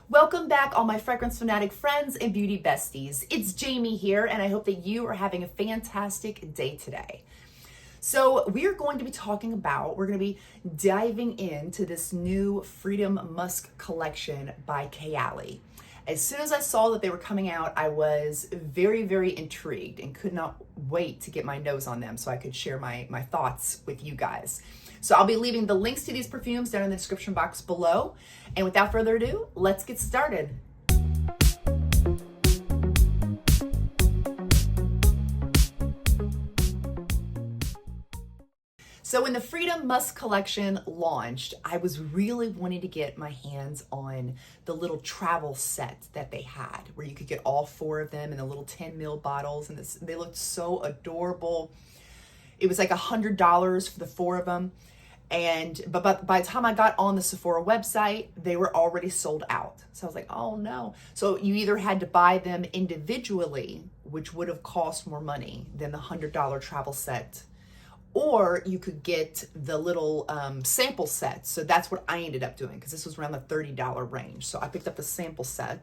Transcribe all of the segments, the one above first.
Welcome back, all my fragrance fanatic friends and beauty besties. It's Jamie here, and I hope that you are having a fantastic day today. So we're going to be diving into this new Freedom Musk collection by Kayali. As soon as I saw that they were coming out, I was very, very intrigued and could not wait to get my nose on them so I could share my thoughts with you guys. So I'll be leaving the links to these perfumes down in the description box below. And without further ado, let's get started. So when the Freedom Musk collection launched, I was really wanting to get my hands on the little travel set that they had, where you could get all four of them in the little 10 ml bottles, and they looked so adorable. It was like $100 for the four of them. But by the time I got on the Sephora website, they were already sold out. So I was like, oh no. So you either had to buy them individually, which would have cost more money than the $100 travel set, or you could get the little sample set. So that's what I ended up doing, because this was around the $30 range. So I picked up the sample set,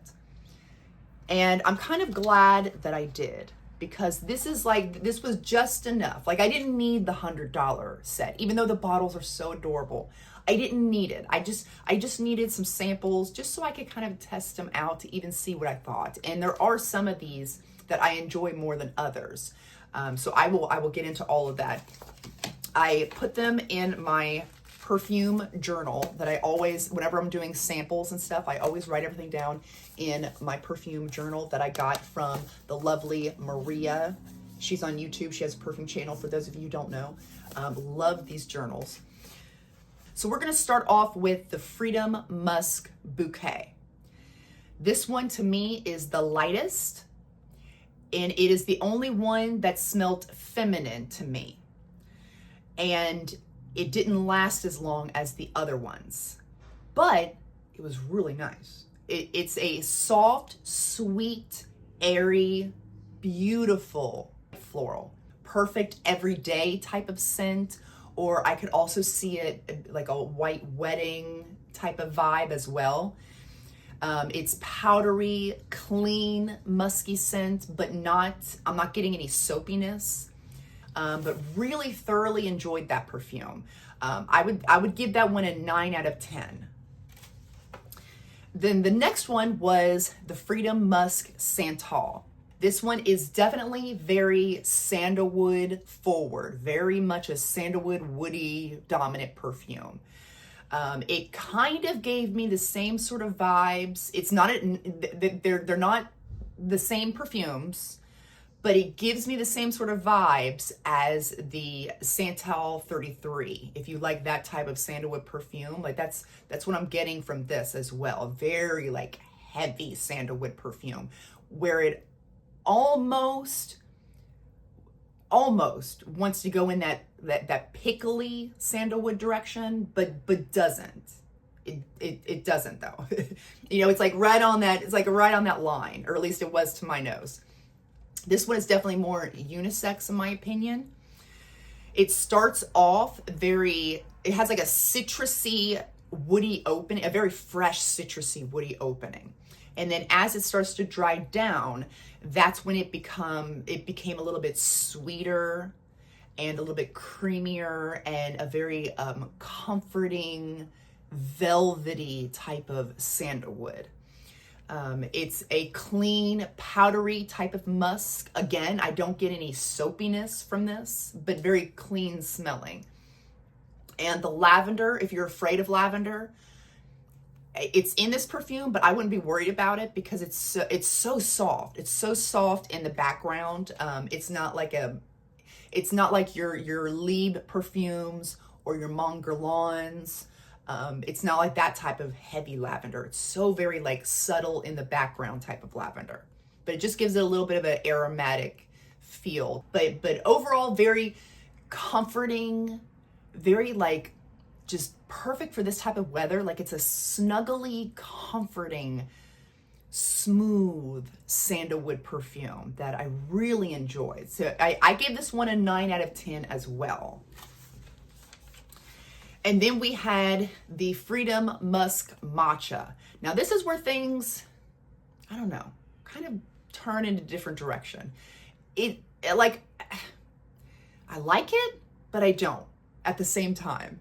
and I'm kind of glad that I did, because this was just enough. Like, I didn't need the $100 set, even though the bottles are so adorable. I didn't need it. I just needed some samples just so I could kind of test them out to even see what I thought. And there are some of these that I enjoy more than others. So I will get into all of that. I put them in my perfume journal that I always, whenever I'm doing samples and stuff, I always write everything down in my perfume journal that I got from the lovely Maria. She's on YouTube. She has a perfume channel, for those of you who don't know. Love these journals. So we're going to start off with the Freedom Musk Bouquet. This one to me is the lightest, and it is the only one that smelled feminine to me. And it didn't last as long as the other ones, but it was really nice. It's a soft, sweet, airy, beautiful floral. Perfect everyday type of scent, or I could also see it like a white wedding type of vibe as well. It's powdery, clean, musky scent, but I'm not getting any soapiness. But really thoroughly enjoyed that perfume. I would give that one a 9 out of 10. Then the next one was the Freedom Musk Santal. This one is definitely very sandalwood forward, very much a sandalwood woody dominant perfume. It kind of gave me the same sort of vibes. They're not the same perfumes, but it gives me the same sort of vibes as the Santal 33. If you like that type of sandalwood perfume, like that's what I'm getting from this as well. Very like heavy sandalwood perfume, where it almost wants to go in that pickly sandalwood direction, but doesn't. It doesn't though. It's like right on that line, or at least it was to my nose. This one is definitely more unisex in my opinion. It starts off it has like a citrusy, woody opening, a very fresh citrusy, woody opening. And then as it starts to dry down, that's when it became a little bit sweeter and a little bit creamier and a very comforting, velvety type of sandalwood. It's a clean, powdery type of musk. Again, I don't get any soapiness from this, but very clean smelling. And the lavender, if you're afraid of lavender, it's in this perfume, but I wouldn't be worried about it because it's so soft. It's so soft in the background. It's not like your Lieb perfumes or your Monguerlons. It's not like that type of heavy lavender. It's so very like subtle in the background type of lavender, but it just gives it a little bit of an aromatic feel. But overall, very comforting, very like just perfect for this type of weather. Like, it's a snuggly, comforting, smooth sandalwood perfume that I really enjoyed. So I gave this one a 9 out of 10 as well. And then we had the Freedom Musk Matcha. Now this is where things, I don't know, kind of turn in a different direction. I like it, but I don't at the same time.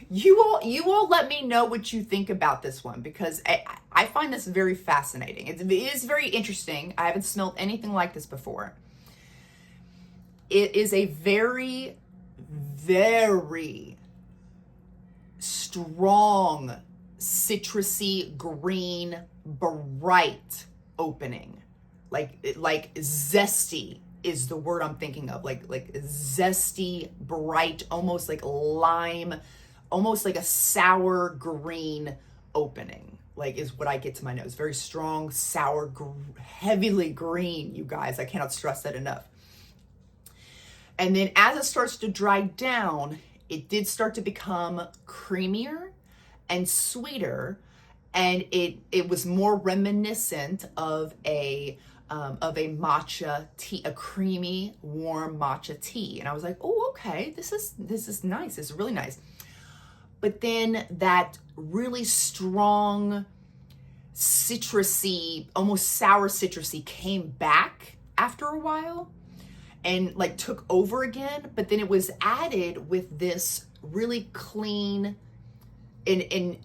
You all let me know what you think about this one, because I find this very fascinating. It is very interesting. I haven't smelled anything like this before. It is a very, very strong, citrusy, green, bright opening. Like zesty is the word I'm thinking of. Like zesty, bright, almost like lime, almost like a sour green opening, like is what I get to my nose. Very strong, sour, heavily green, you guys. I cannot stress that enough. And then as it starts to dry down, it did start to become creamier and sweeter, and it was more reminiscent of a matcha tea, a creamy, warm matcha tea. And I was like, oh, okay, this is nice. This is really nice. But then that really strong, citrusy, almost sour citrusy came back after a while and like took over again. But then it was added with this really clean, and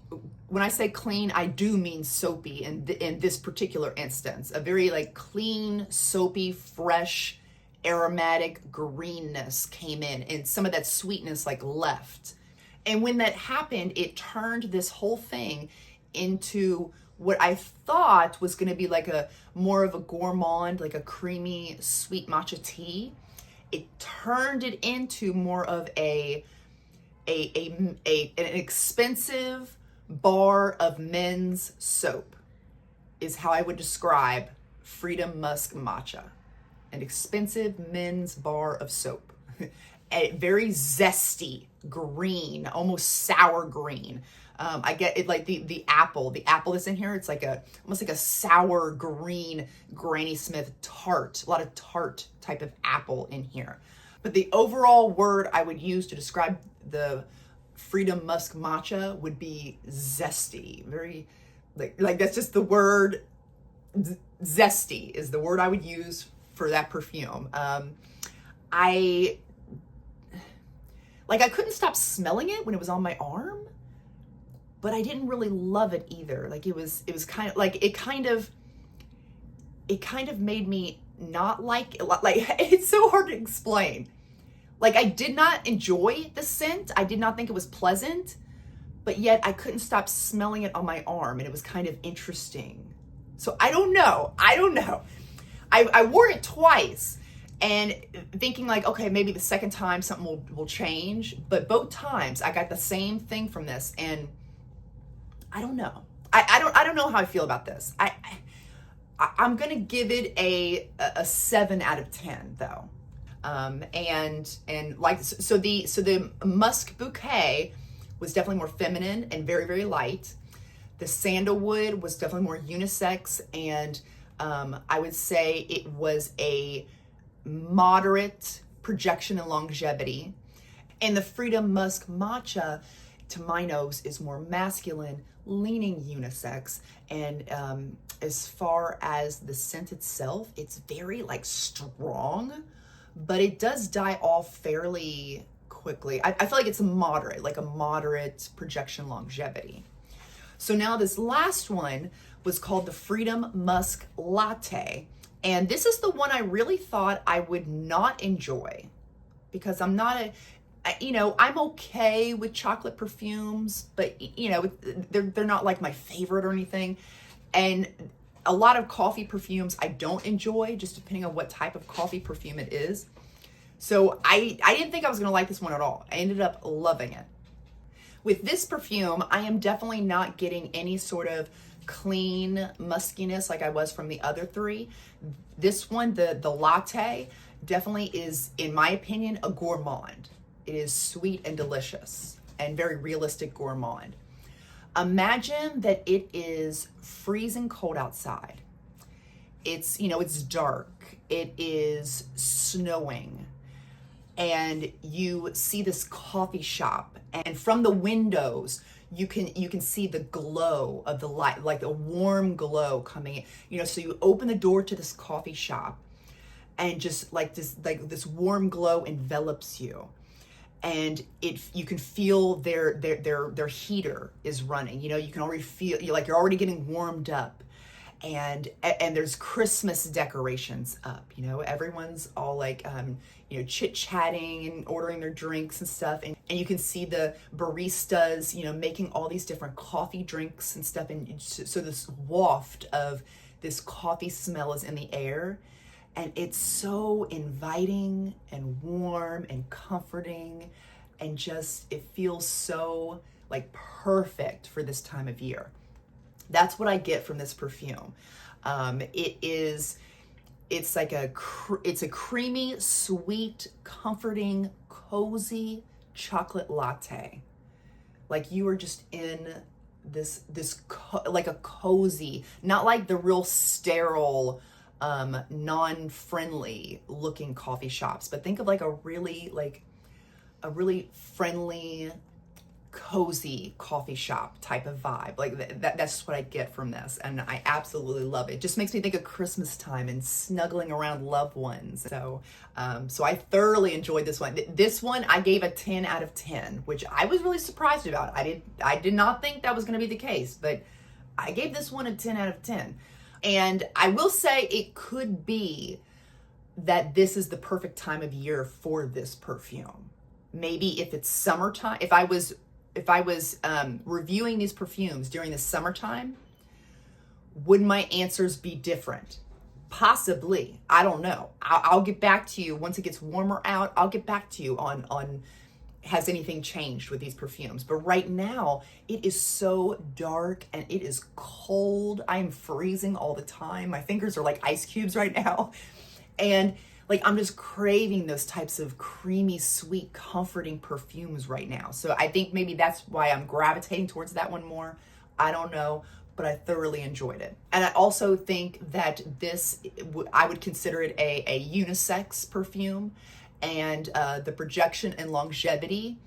when I say clean, I do mean soapy in this particular instance. A very like clean, soapy, fresh, aromatic greenness came in, and some of that sweetness like left. And when that happened, it turned this whole thing into what I thought was going to be like a more of a gourmand, like a creamy, sweet matcha tea. It turned it into more of an expensive bar of men's soap, is how I would describe Freedom Musk Matcha. An expensive men's bar of soap. A very zesty green, almost sour green. I get it, like the apple that's in here. It's like almost like a sour green Granny Smith tart. A lot of tart type of apple in here. But the overall word I would use to describe the Freedom Musk Matcha would be zesty. Very like that's just the word. Zesty is the word I would use for that perfume. I couldn't stop smelling it when it was on my arm, but I didn't really love it either. Like it was kind of like, it kind of made me not like it. Like it's so hard to explain. Like I did not enjoy the scent. I did not think it was pleasant, but yet I couldn't stop smelling it on my arm, and it was kind of interesting. So I don't know. I wore it twice, and thinking like, okay, maybe the second time something will change. But both times I got the same thing from this, and I don't know. I don't know how I feel about this. I'm gonna give it a 7 out of 10 though. And like so the Musk Bouquet was definitely more feminine and very, very light. The sandalwood was definitely more unisex, and I would say it was a moderate projection and longevity. And the Freedom Musk Matcha, to my nose, is more masculine, leaning unisex. And as far as the scent itself, it's very like strong, but it does die off fairly quickly. I feel like it's a moderate projection longevity. So now this last one was called the Freedom Musk Latte. And this is the one I really thought I would not enjoy, because I'm not I'm okay with chocolate perfumes, but they're not like my favorite or anything. And a lot of coffee perfumes I don't enjoy, just depending on what type of coffee perfume it is. So I didn't think I was gonna like this one at all. I ended up loving it. With this perfume, I am definitely not getting any sort of clean muskiness like I was from the other three. This one, the Latte, definitely is, in my opinion, a gourmand. It is sweet and delicious and very realistic gourmand. Imagine that it is freezing cold outside. It's dark. It is snowing. and you see this coffee shop, and from the windows you can see the glow of the light, like a warm glow coming in. You know, so you open the door to this coffee shop, and just like this warm glow envelops you, and you can feel their heater is running. You know, you can already feel, you're already getting warmed up, and there's Christmas decorations up. You know, everyone's all like you know, chit-chatting and ordering their drinks and stuff, and you can see the baristas, you know, making all these different coffee drinks and stuff, and so this waft of this coffee smell is in the air, and it's so inviting and warm and comforting, and just, it feels so like perfect for this time of year. That's what I get from this perfume. It's like it's a creamy, sweet, comforting, cozy chocolate latte. Like you are just in this like a cozy, not like the real sterile, non-friendly looking coffee shops, but think of like a really friendly, cozy coffee shop type of vibe. Like that's just what I get from this, and I absolutely love it. It just makes me think of Christmas time and snuggling around loved ones. So so I thoroughly enjoyed this one. This one I gave a 10 out of 10, which I was really surprised about. I did not think that was going to be the case, but I gave this one a 10 out of 10. And I will say it could be that this is the perfect time of year for this perfume. Maybe if it's summertime, if I was reviewing these perfumes during the summertime, would my answers be different? Possibly. I don't know. I'll get back to you once it gets warmer out. I'll get back to you on has anything changed with these perfumes. But right now, it is so dark and it is cold. I am freezing all the time. My fingers are like ice cubes right now. And like, I'm just craving those types of creamy, sweet, comforting perfumes right now. So I think maybe that's why I'm gravitating towards that one more. I don't know, but I thoroughly enjoyed it. And I also think that this, I would consider it a unisex perfume. And the projection and longevity,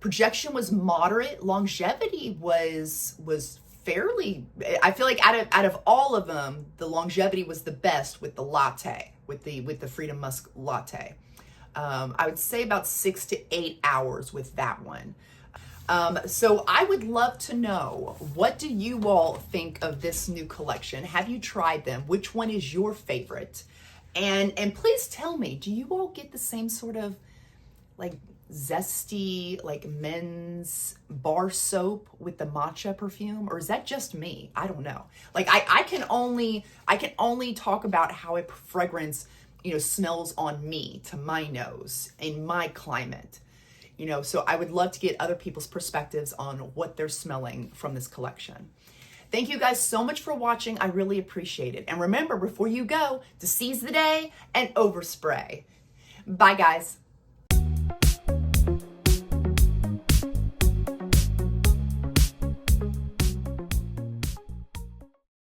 projection was moderate. Longevity was fairly, I feel like out of all of them, the longevity was the best with the latte, with the Freedom Musk latte. I would say about 6 to 8 hours with that one. So I would love to know, what do you all think of this new collection? Have you tried them? Which one is your favorite? And please tell me, do you all get the same sort of like zesty, like men's bar soap with the matcha perfume, or is that just me? I don't know. Like I can only talk about how a fragrance, you know, smells on me, to my nose, in my climate. You know, so I would love to get other people's perspectives on what they're smelling from this collection. Thank you guys so much for watching. I really appreciate it. And remember, before you go, to seize the day and overspray. Bye, guys.